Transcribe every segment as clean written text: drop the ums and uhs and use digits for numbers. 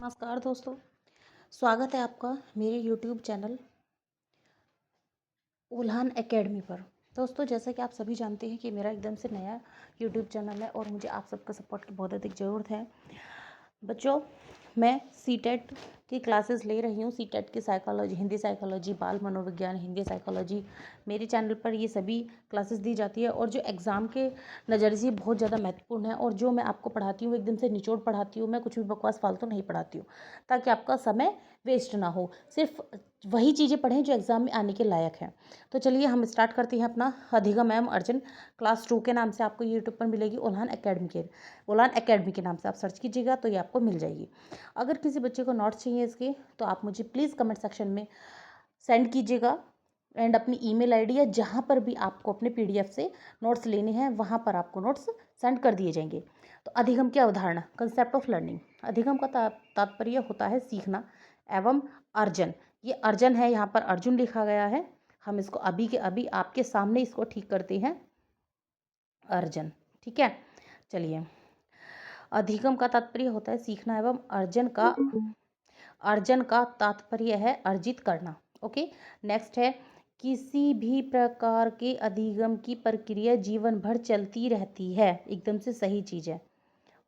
नमस्कार दोस्तों। स्वागत है आपका मेरे यूट्यूब चैनल उल्हान एकेडमी पर। दोस्तों, जैसा कि आप सभी जानते हैं कि मेरा एकदम से नया यूट्यूब चैनल है और मुझे आप सबका सपोर्ट की बहुत अधिक ज़रूरत है। बच्चों, मैं सीटेट की क्लासेस ले रही हूँ। सीटेट की साइकोलॉजी, हिंदी साइकोलॉजी, बाल मनोविज्ञान, हिंदी साइकोलॉजी, मेरे चैनल पर ये सभी क्लासेस दी जाती है और जो एग्ज़ाम के नज़रिए से बहुत ज़्यादा महत्वपूर्ण है। और जो मैं आपको पढ़ाती हूँ एकदम से निचोड़ पढ़ाती हूँ, मैं कुछ भी बकवास फालतू नहीं पढ़ाती हूँ, ताकि आपका समय वेस्ट ना हो। सिर्फ वही चीज़ें पढ़ें जो एग्ज़ाम में आने के लायक हैं। तो चलिए हम स्टार्ट करते हैं अपना अधिगम एवं अर्जन क्लास 2 के नाम से आपको यूट्यूब पर मिलेगी। उल्हान एकेडमी के नाम से आप सर्च कीजिएगा तो ये आपको मिल जाएगी। अगर किसी बच्चे को नोट्स चाहिए इसके, तो आप मुझे प्लीज़ कमेंट सेक्शन में सेंड कीजिएगा एंड अपनी ईमेल आईडी या जहाँ पर भी आपको अपने पीडीएफ से नोट्स लेने हैं वहाँ पर आपको नोट्स सेंड कर दिए जाएंगे। तो अधिगम की अवधारणा, कंसेप्ट ऑफ लर्निंग। अधिगम का तात्पर्य होता है सीखना एवं अर्जन। ये अर्जन है, यहाँ पर अर्जुन लिखा गया है। हम इसको अभी के अभी आपके सामने इसको ठीक करते हैं, अर्जन। ठीक है, चलिए। अधिगम का तात्पर्य होता है सीखना एवं अर्जन का तात्पर्य है अर्जित करना। ओके, नेक्स्ट है किसी भी प्रकार के अधिगम की प्रक्रिया जीवन भर चलती रहती है। एकदम से सही चीज़ है।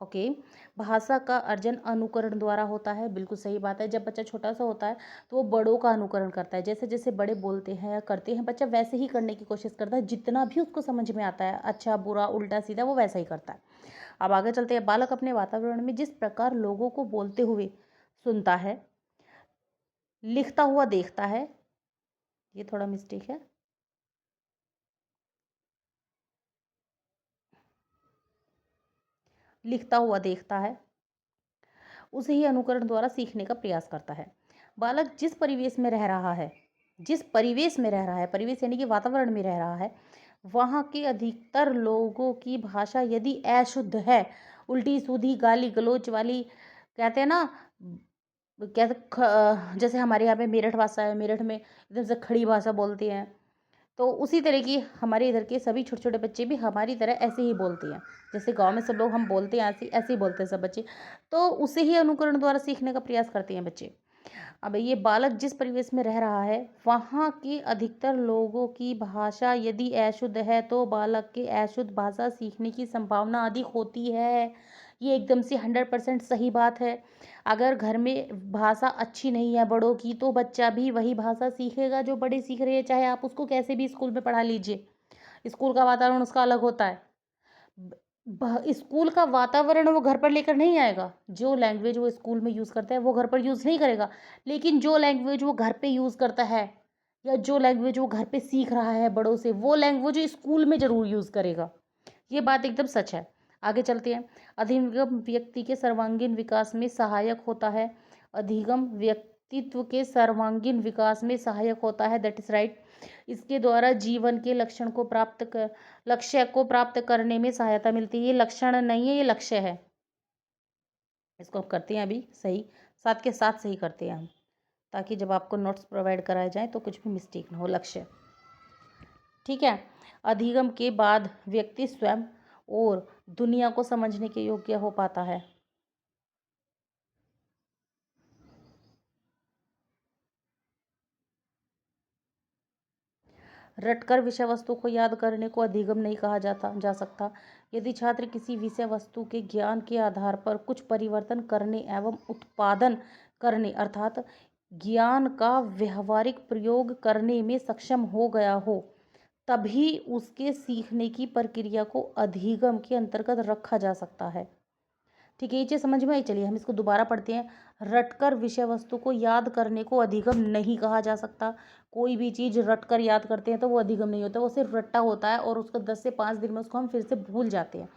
ओके, भाषा का अर्जन अनुकरण द्वारा होता है। बिल्कुल सही बात है। जब बच्चा छोटा सा होता है तो वो बड़ों का अनुकरण करता है। जैसे जैसे बड़े बोलते हैं या करते हैं, बच्चा वैसे ही करने की कोशिश करता है। जितना भी उसको समझ में आता है, अच्छा बुरा उल्टा सीधा, वो वैसा ही करता है। अब आगे चलते हैं। बालक अपने वातावरण में जिस प्रकार लोगों को बोलते हुए सुनता है, लिखता हुआ देखता है, ये थोड़ा मिस्टेक है, लिखता हुआ देखता है, उसे ही अनुकरण द्वारा सीखने का प्रयास करता है। बालक जिस परिवेश में रह रहा है, परिवेश यानी कि वातावरण में रह रहा है, वहाँ के अधिकतर लोगों की भाषा यदि अशुद्ध है, उल्टी सीधी गाली गलौज वाली, कहते हैं ना, जैसे हमारे यहाँ पे मेरठ भाषा है, मेरठ में एकदम से खड़ी भाषा बोलते हैं, तो उसी तरह की हमारे इधर के सभी छोटे छोटे बच्चे भी हमारी तरह ऐसे ही बोलते हैं। जैसे गांव में सब लोग हम बोलते हैं, ऐसे ऐसे ही बोलते हैं सब बच्चे। तो उसे ही अनुकरण द्वारा सीखने का प्रयास करते हैं बच्चे। अब ये बालक जिस परिवेश में रह रहा है, वहाँ की अधिकतर लोगों की भाषा यदि अशुद्ध है, तो बालक के अशुद्ध भाषा सीखने की संभावना अधिक होती है। ये एकदम से 100% सही बात है। अगर घर में भाषा अच्छी नहीं है बड़ों की, तो बच्चा भी वही भाषा सीखेगा जो बड़े सीख रहे हैं, चाहे आप उसको कैसे भी स्कूल में पढ़ा लीजिए। स्कूल का वातावरण उसका अलग होता है। स्कूल का वातावरण वो घर पर लेकर नहीं आएगा। जो लैंग्वेज वो स्कूल में यूज़ करता है वो घर पर यूज़ नहीं करेगा, लेकिन जो लैंग्वेज वो घर पे यूज़ करता है या जो लैंग्वेज वो घर पे सीख रहा है बड़ों से, वो लैंग्वेज वो स्कूल में ज़रूर यूज़ करेगा। ये बात एकदम सच है। आगे चलते हैं। अधिगम व्यक्ति के सर्वांगीण विकास में सहायक होता है। अधिगम व्यक्तित्व के सर्वांगीण विकास में सहायक होता है, दैट इज राइट। इसके द्वारा जीवन के लक्ष्य को प्राप्त करने में सहायता मिलती है। ये लक्षण नहीं है, ये लक्ष्य है। इसको हम करते हैं अभी सही, साथ के साथ सही करते हैं हम, ताकि जब आपको नोट्स प्रोवाइड कराए जाएं तो कुछ भी मिस्टेक ना हो। लक्ष्य, ठीक है। अधिगम के बाद व्यक्ति स्वयं और दुनिया को समझने के योग्य हो पाता है। रटकर विषय वस्तु को याद करने को अधिगम नहीं कहा जा सकता। यदि छात्र किसी विषय वस्तु के ज्ञान के आधार पर कुछ परिवर्तन करने एवं उत्पादन करने, अर्थात ज्ञान का व्यवहारिक प्रयोग करने में सक्षम हो गया हो, तभी उसके सीखने की प्रक्रिया को अधिगम के अंतर्गत रखा जा सकता है। ठीक है, ये चीज़ समझ में आई। चलिए हम इसको दोबारा पढ़ते हैं। रटकर विषय वस्तु को याद करने को अधिगम नहीं कहा जा सकता। कोई भी चीज़ रटकर याद करते हैं तो वो अधिगम नहीं होता, वो सिर्फ रट्टा होता है और उसको 10 से 5 दिन में उसको हम फिर से भूल जाते हैं।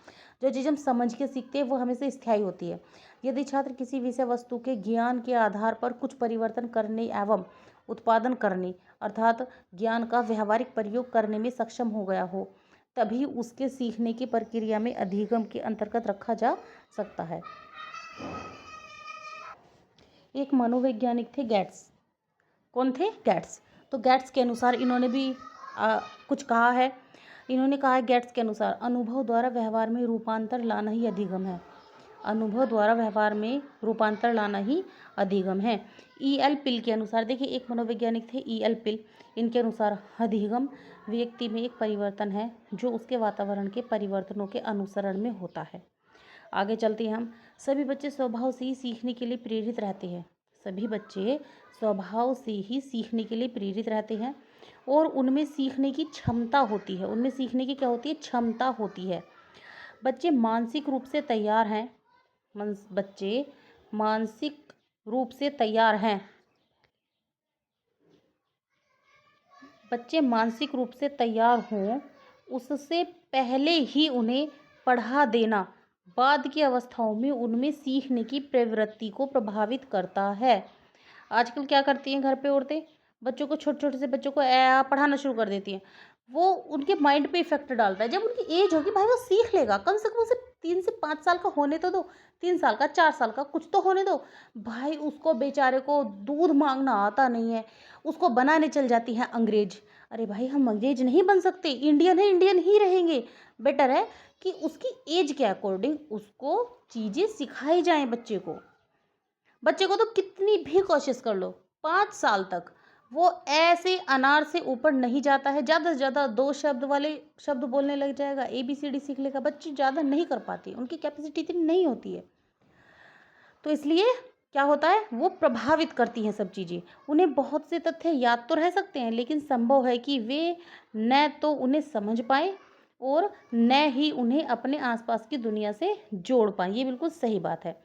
जो चीज़ हम समझ के सीखते हैं वो हमेशा स्थायी होती है। यदि छात्र किसी विषय वस्तु के ज्ञान के आधार पर कुछ परिवर्तन करने एवं उत्पादन करने, अर्थात ज्ञान का व्यवहारिक प्रयोग करने में सक्षम हो गया हो, तभी उसके सीखने की प्रक्रिया में अधिगम के अंतर्गत रखा जा सकता है। एक मनोवैज्ञानिक थे गैट्स। कौन थे? गैट्स। तो गैट्स के अनुसार इन्होंने भी कुछ कहा है। इन्होंने कहा है गैट्स के अनुसार अनुभव द्वारा व्यवहार में रूपांतर लाना ही अधिगम है। अनुभव द्वारा व्यवहार में रूपांतर लाना ही अधिगम है। E.L. पिल के अनुसार, देखिए एक मनोवैज्ञानिक थे E.L. पिल, इनके अनुसार अधिगम व्यक्ति में एक परिवर्तन है जो उसके वातावरण के परिवर्तनों के अनुसरण में होता है। आगे चलते हैं हम। सभी बच्चे स्वभाव से ही सीखने के लिए प्रेरित रहते हैं। सभी बच्चे स्वभाव से ही सीखने के लिए प्रेरित रहते हैं और उनमें सीखने की क्षमता होती है। उनमें सीखने की क्या होती है? क्षमता होती है। बच्चे मानसिक रूप से तैयार हैं। बच्चे मानसिक रूप से तैयार हैं। बच्चे मानसिक रूप से तैयार हों उससे पहले ही उन्हें पढ़ा देना बाद की अवस्थाओं में उनमें सीखने की प्रवृत्ति को प्रभावित करता है। आजकल क्या करती हैं घर पे औरतें? बच्चों को, छोटे छोटे से बच्चों को पढ़ाना शुरू कर देती हैं। वो उनके माइंड पे इफेक्ट डालता है। जब उनकी एज होगी भाई वो सीख लेगा, कम से कम उसे 3 से 5 साल का होने तो दो, 3 साल का, 4 साल का, कुछ तो होने दो भाई। उसको बेचारे को दूध मांगना आता नहीं है, उसको बनाने चल जाती है अंग्रेज। अरे भाई हम अंग्रेज नहीं बन सकते, इंडियन है, इंडियन ही रहेंगे। बेटर है कि उसकी एज के अकॉर्डिंग उसको चीज़ें सिखाई जाएं। बच्चे को तो कितनी भी कोशिश कर लो, 5 साल तक वो ऐसे अनार से ऊपर नहीं जाता है। ज़्यादा से ज़्यादा 2 शब्द वाले शब्द बोलने लग जाएगा, ABCD सीख लेगा। बच्चे ज़्यादा नहीं कर पाती, उनकी कैपेसिटी इतनी नहीं होती है। तो इसलिए क्या होता है, वो प्रभावित करती हैं सब चीज़ें। उन्हें बहुत से तथ्य याद तो रह सकते हैं, लेकिन संभव है कि वे न तो उन्हें समझ पाएँ और न ही उन्हें अपने आसपास की दुनिया से जोड़ पाएँ। ये बिल्कुल सही बात है।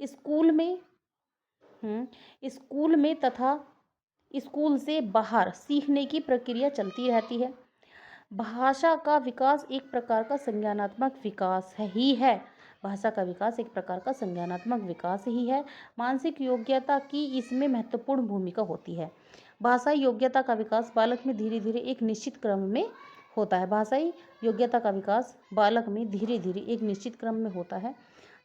स्कूल में तथा स्कूल से बाहर सीखने की प्रक्रिया चलती रहती है। भाषा का विकास एक प्रकार का संज्ञानात्मक विकास ही है। भाषा का विकास एक प्रकार का संज्ञानात्मक विकास ही है। मानसिक योग्यता की इसमें महत्वपूर्ण भूमिका होती है। भाषाई योग्यता का विकास बालक में धीरे धीरे एक निश्चित क्रम में होता है। भाषाई योग्यता का विकास बालक में धीरे धीरे एक निश्चित क्रम में होता है।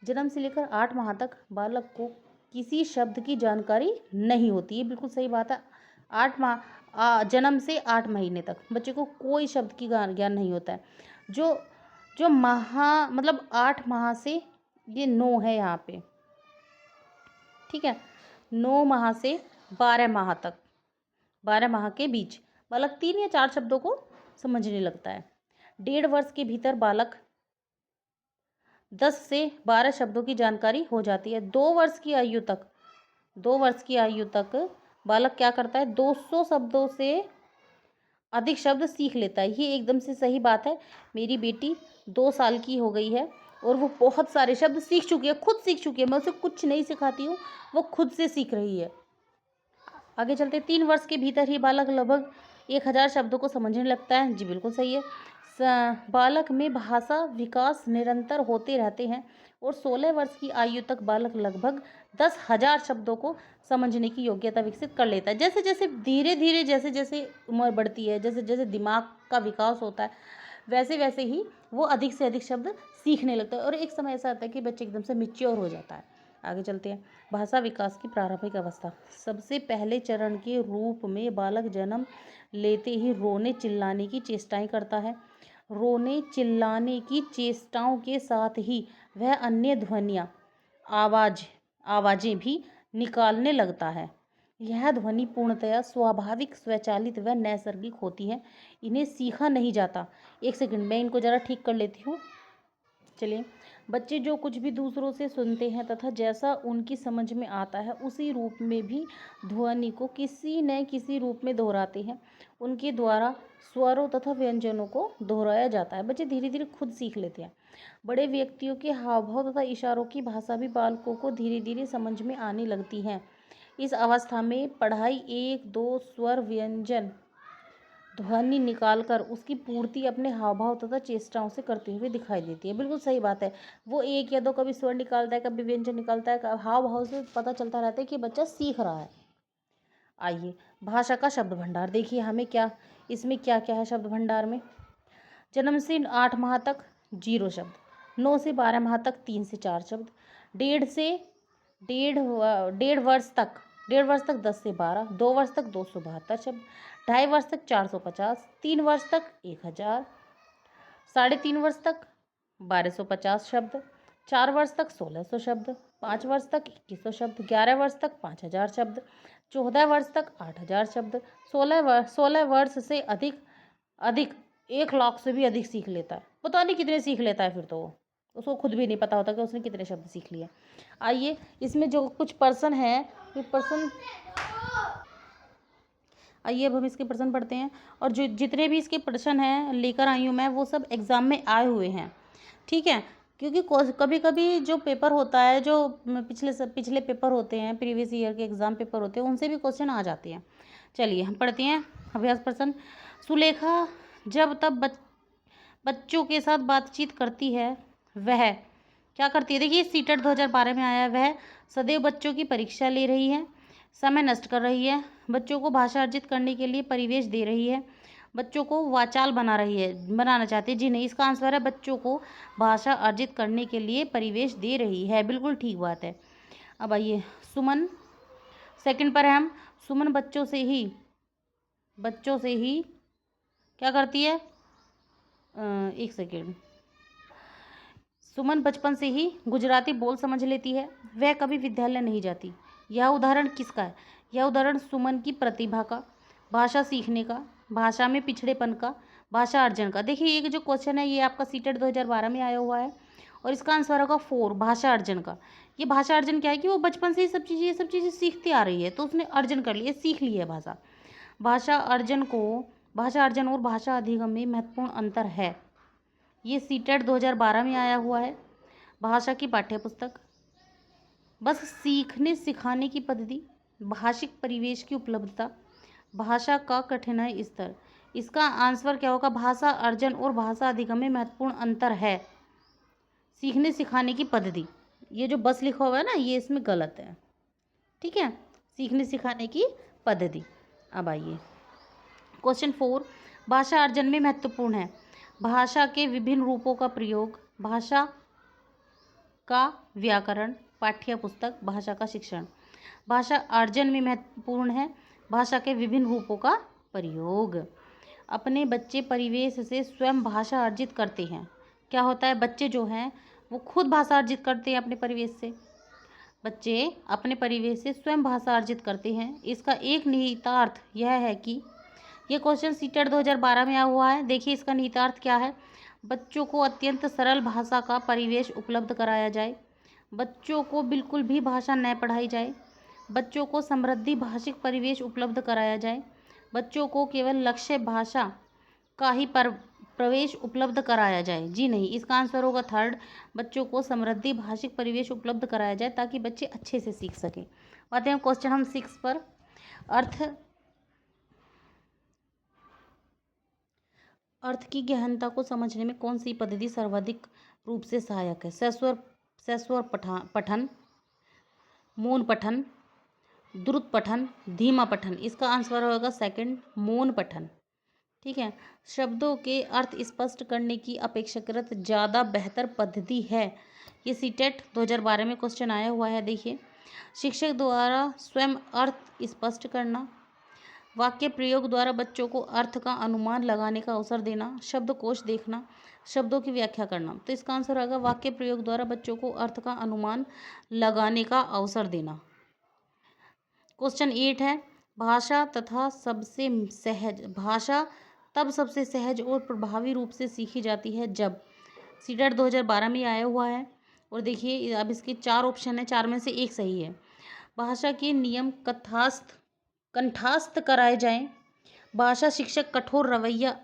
जन्म से लेकर 8 माह तक बालक को किसी शब्द की जानकारी नहीं होती। ये बिल्कुल सही बात है। 8 माह, जन्म से 8 महीने तक बच्चे को कोई शब्द की ज्ञान नहीं होता है। जो जो मतलब 8 माह से, ये 9 है यहाँ पे, ठीक है, 9 माह से 12 माह तक, 12 माह के बीच बालक 3 या 4 शब्दों को समझने लगता है। 1.5 वर्ष के भीतर बालक 10 से 12 शब्दों की जानकारी हो जाती है। 2 वर्ष की आयु तक बालक क्या करता है, 200 शब्दों से अधिक शब्द सीख लेता है। ये एकदम से सही बात है। मेरी बेटी 2 साल की हो गई है और वो बहुत सारे शब्द सीख चुकी है, खुद सीख चुकी है। मैं उसे कुछ नहीं सिखाती हूँ, वो खुद से सीख रही है। आगे चलते, 3 वर्ष के भीतर ही बालक लगभग 1000 शब्दों को समझने लगता है। जी बिल्कुल सही है। बालक में भाषा विकास निरंतर होते रहते हैं और 16 वर्ष की आयु तक बालक लगभग 10,000 शब्दों को समझने की योग्यता विकसित कर लेता है। जैसे जैसे धीरे धीरे, जैसे जैसे उम्र बढ़ती है, जैसे जैसे दिमाग का विकास होता है, वैसे वैसे ही वो अधिक से अधिक शब्द सीखने लगता है और एक समय ऐसा आता है कि बच्चे एकदम से मैच्योर हो जाता है। आगे चलते हैं। भाषा विकास की प्रारंभिक अवस्था। सबसे पहले चरण के रूप में बालक जन्म लेते ही रोने चिल्लाने की चेष्टाएं करता है। रोने चिल्लाने की चेष्टाओं के साथ ही वह अन्य ध्वनियाँ, आवाज़ें भी निकालने लगता है। यह ध्वनि पूर्णतया स्वाभाविक, स्वचालित व नैसर्गिक होती है। इन्हें सीखा नहीं जाता। एक सेकंड, मैं इनको ज़रा ठीक कर लेती हूँ। चलिए, बच्चे जो कुछ भी दूसरों से सुनते हैं तथा जैसा उनकी समझ में आता है उसी रूप में भी ध्वनि को किसी न किसी रूप में दोहराते हैं। उनके द्वारा स्वरों तथा व्यंजनों को दोहराया जाता है। बच्चे धीरे धीरे खुद सीख लेते हैं। बड़े व्यक्तियों के हाव भाव तथा इशारों की भाषा भी बालकों को धीरे धीरे समझ में आने लगती है। इस अवस्था में पढ़ाई 1-2 स्वर व्यंजन ध्वनि निकालकर उसकी पूर्ति अपने हाव भाव तथा चेष्टाओं से करते हुए दिखाई देती है। बिल्कुल सही बात है। वो 1 या 2 कभी स्वर निकालता है, कभी व्यंजन निकालता है। हाव भाव से पता चलता रहता है कि बच्चा सीख रहा है। आइए, भाषा का शब्द भंडार देखिए, हमें क्या, इसमें क्या क्या है शब्द भंडार में। जन्म से 8 माह तक 0 शब्द, 9 से 12 माह तक 3 से 4 शब्द, डेढ़ वर्ष तक 10 से 12, 2 वर्ष तक 272 शब्द, 2.5 वर्ष तक 450, 3 वर्ष तक 1000, 3.5 वर्ष तक 1250 शब्द, 4 वर्ष तक 1600 शब्द, 5 वर्ष तक 2100 शब्द, 11 वर्ष तक 5000 शब्द, 14 वर्ष तक 8000 शब्द, 16 वर्ष से अधिक अधिक 1 लाख से भी अधिक सीख लेता है। पता नहीं कितने सीख लेता है फिर तो वो, उसको खुद भी नहीं पता होता कि उसने कितने शब्द सीख लिए। आइए इसमें जो कुछ पर्सन है, ये पर्सन, आइए अब हम इसके प्रश्न पढ़ते हैं। और जो जितने भी इसके प्रश्न हैं लेकर आई हूँ मैं, वो सब एग्ज़ाम में आए हुए हैं, ठीक है। क्योंकि कभी कभी जो पेपर होता है, जो पिछले पेपर होते हैं, प्रीवियस ईयर के एग्ज़ाम पेपर होते हैं, उनसे भी क्वेश्चन आ जाते हैं। चलिए हम पढ़ते हैं अभ्यास प्रश्न। सुलेखा जब तब बच्चों के साथ बातचीत करती है, वह क्या करती है? देखिए सीटेट 2012 में आया है। वह सदैव बच्चों की परीक्षा ले रही है, समय नष्ट कर रही है, बच्चों को भाषा अर्जित करने के लिए परिवेश दे रही है, बच्चों को वाचाल बनाना चाहती है। जी नहीं, इसका आंसर है बच्चों को भाषा अर्जित करने के लिए परिवेश दे रही है। बिल्कुल ठीक बात है। अब आइए सुमन, सेकंड पर है हम। सुमन बच्चों से ही क्या करती है? एक सेकेंड। सुमन बचपन से ही गुजराती बोल समझ लेती है, वह कभी विद्यालय नहीं जाती। यह उदाहरण किसका है? यह उदाहरण सुमन की प्रतिभा का, भाषा सीखने का, भाषा में पिछड़ेपन का, भाषा अर्जन का। देखिए ये जो क्वेश्चन है ये आपका सीटेट 2012 में आया हुआ है और इसका आंसर होगा 4, भाषा अर्जन का। ये भाषा अर्जन क्या है कि वो बचपन से ही ये सब चीज़ें सीखती आ रही है, तो उसने अर्जन कर लिया, सीख ली है भाषा। भाषा अर्जन और भाषा अधिगम में महत्वपूर्ण अंतर है। ये सीटेट 2012 में आया हुआ है, भाषा की पाठ्यपुस्तक। बस सीखने सिखाने की पद्धति, भाषिक परिवेश की उपलब्धता, भाषा का कठिनाई स्तर। इसका आंसर क्या होगा? भाषा अर्जन और भाषा अधिगम में महत्वपूर्ण अंतर है, सीखने सिखाने की पद्धति। ये जो बस लिखा हुआ है ना, ये इसमें गलत है, ठीक है, सीखने सिखाने की पद्धति। अब आइए क्वेश्चन 4, भाषा अर्जन में महत्वपूर्ण है भाषा के विभिन्न रूपों का प्रयोग, भाषा का व्याकरण, पाठ्य पुस्तक, भाषा का शिक्षण। भाषा अर्जन में महत्वपूर्ण है भाषा के विभिन्न रूपों का प्रयोग। अपने बच्चे परिवेश से स्वयं भाषा अर्जित करते हैं। क्या होता है? बच्चे जो हैं वो खुद भाषा अर्जित करते हैं अपने परिवेश से। बच्चे अपने परिवेश से स्वयं भाषा अर्जित करते हैं। इसका एक निहितार्थ यह है कि ये क्वेश्चन सीटेट 2012 में आया हुआ है। देखिए इसका निहितार्थ क्या है? बच्चों को अत्यंत सरल भाषा का परिवेश उपलब्ध कराया जाए, बच्चों को बिल्कुल भी भाषा न पढ़ाई जाए, बच्चों को समृद्धि भाषिक परिवेश उपलब्ध कराया जाए, बच्चों को केवल लक्ष्य भाषा का ही प्रवेश उपलब्ध कराया जाए। जी नहीं, इसका आंसर होगा 3, बच्चों को समृद्धि भाषिक परिवेश उपलब्ध कराया जाए ताकि बच्चे अच्छे से सीख सकें। आते हैं क्वेश्चन हम 6 पर। अर्थ की गहनता को समझने में कौन सी पद्धति सर्वाधिक रूप से सहायक है? सस्वर पठन, मौन पठन, द्रुत पठन, धीमा पठन। इसका आंसर होगा 2, मौन पठन, ठीक है। शब्दों के अर्थ स्पष्ट करने की अपेक्षाकृत ज़्यादा बेहतर पद्धति है। ये सीटेट 2012 में क्वेश्चन आया हुआ है। देखिए, शिक्षक द्वारा स्वयं अर्थ स्पष्ट करना, वाक्य प्रयोग द्वारा बच्चों को अर्थ का अनुमान लगाने का अवसर देना, शब्दकोश देखना, शब्दों की व्याख्या करना। तो इसका आंसर होगा वाक्य प्रयोग द्वारा बच्चों को अर्थ का अनुमान लगाने का अवसर देना। क्वेश्चन 8 है, भाषा तब सबसे सहज और प्रभावी रूप से सीखी जाती है जब। सीटेट 2012 में आया हुआ है। और देखिए अब इसके 4 ऑप्शन है, 4 में से एक सही है। भाषा के नियम कंठास्थ कराए जाएं, भाषा शिक्षक कठोर रवैया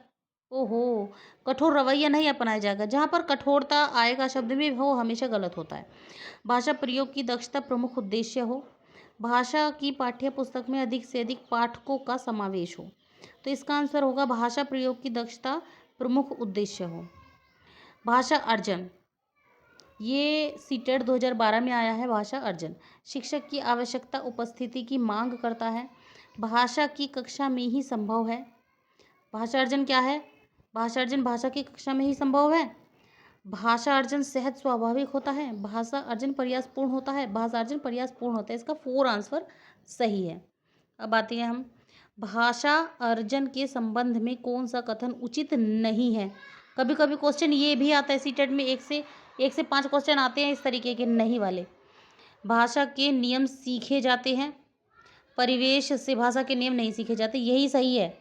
नहीं अपनाया जाएगा। जहाँ पर कठोरता आएगा शब्द में वो हमेशा गलत होता है। भाषा प्रयोग की दक्षता प्रमुख उद्देश्य हो, भाषा की पाठ्य पुस्तक में अधिक से अधिक पाठकों का समावेश हो। तो इसका आंसर होगा भाषा प्रयोग की दक्षता प्रमुख उद्देश्य हो। भाषा अर्जन, ये सीटेट 2012 में आया है। भाषा अर्जन शिक्षक की आवश्यकता उपस्थिति की मांग करता है, भाषा की कक्षा में ही संभव है। भाषा अर्जन क्या है? भाषा अर्जन भाषा की कक्षा में ही संभव है। भाषा अर्जन सहज स्वाभाविक होता है, भाषा अर्जन प्रयासपूर्ण होता है, भाषा अर्जन प्रयासपूर्ण होता है। इसका 4 आंसर सही है। अब आते हैं हम, भाषा अर्जन के संबंध में कौन सा कथन उचित नहीं है? कभी कभी क्वेश्चन ये भी आता है सीटेट में, 1 से 5 क्वेश्चन आते हैं इस तरीके के नहीं वाले। भाषा के नियम सीखे जाते हैं, परिवेश से भाषा के नियम नहीं सीखे जाते। यही सही है,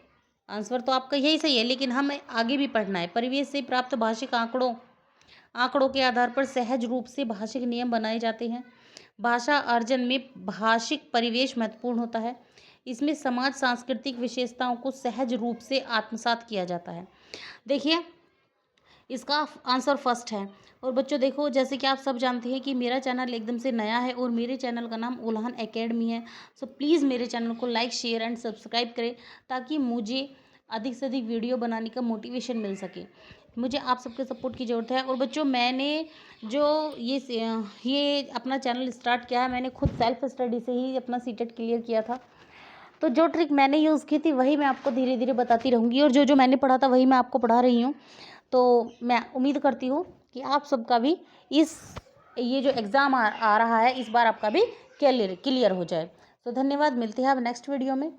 आंसर तो आपका यही सही है, लेकिन हमें आगे भी पढ़ना है। परिवेश से प्राप्त भाषिक आंकड़ों के आधार पर सहज रूप से भाषिक नियम बनाए जाते हैं। भाषा अर्जन में भाषिक परिवेश महत्वपूर्ण होता है। इसमें समाज सांस्कृतिक विशेषताओं को सहज रूप से आत्मसात किया जाता है। देखिए, इसका आंसर फर्स्ट है। और बच्चों देखो, जैसे कि आप सब जानते हैं कि मेरा चैनल एकदम से नया है और मेरे चैनल का नाम उल्हान एकेडमी है। सो प्लीज़ मेरे चैनल को लाइक, शेयर एंड सब्सक्राइब करें, ताकि मुझे अधिक से अधिक वीडियो बनाने का मोटिवेशन मिल सके। मुझे आप सबके सपोर्ट की ज़रूरत है। और बच्चों, मैंने जो ये अपना चैनल स्टार्ट किया है, मैंने खुद सेल्फ स्टडी से ही अपना सीटेट क्लियर किया था। तो जो ट्रिक मैंने यूज़ की थी वही मैं आपको धीरे धीरे बताती रहूँगी, और जो मैंने पढ़ा था वही मैं आपको पढ़ा रही हूँ। तो मैं उम्मीद करती हूँ कि आप सबका भी ये जो एग्ज़ाम आ रहा है इस बार आपका भी क्लियर हो जाए। तो धन्यवाद, मिलते हैं अब नेक्स्ट वीडियो में।